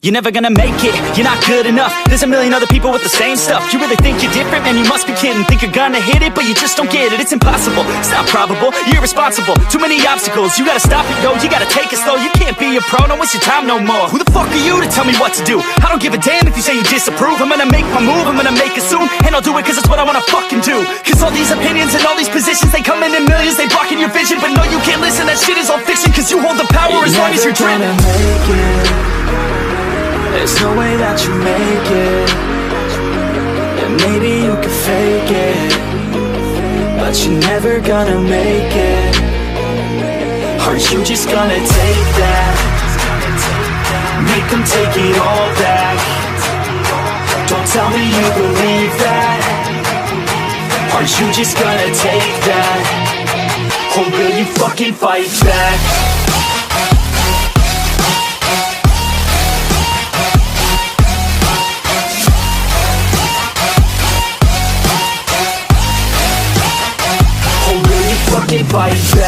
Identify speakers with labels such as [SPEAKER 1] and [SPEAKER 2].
[SPEAKER 1] You're never gonna make it, you're not good enough. There's a million other people with the same stuff. You really think you're different? Man, you must be kidding. Think you're gonna hit it, but you just don't get it. It's impossible, it's not probable, you're irresponsible. Too many obstacles, you gotta stop it, yo. You gotta take it slow, you can't be a pro. Don't waste your time no more. Who the fuck are you to tell me what to do? I don't give a damn if you say you disapprove. I'm gonna make my move, I'm gonna make it soon. And I'll do it cause it's what I wanna fucking do. Cause all these opinions and all these positions, they come in millions, they blocking your vision. But no, you can't listen, that shit is all fiction. Cause you hold the power as long as you're dreaming.
[SPEAKER 2] There's no way that you make it. And maybe you can fake it, but you're never gonna make it. Aren't you just gonna take that? Make them take it all back. Don't tell me you believe that. Aren't you just gonna take that? Or will you fucking fight back? Fight back.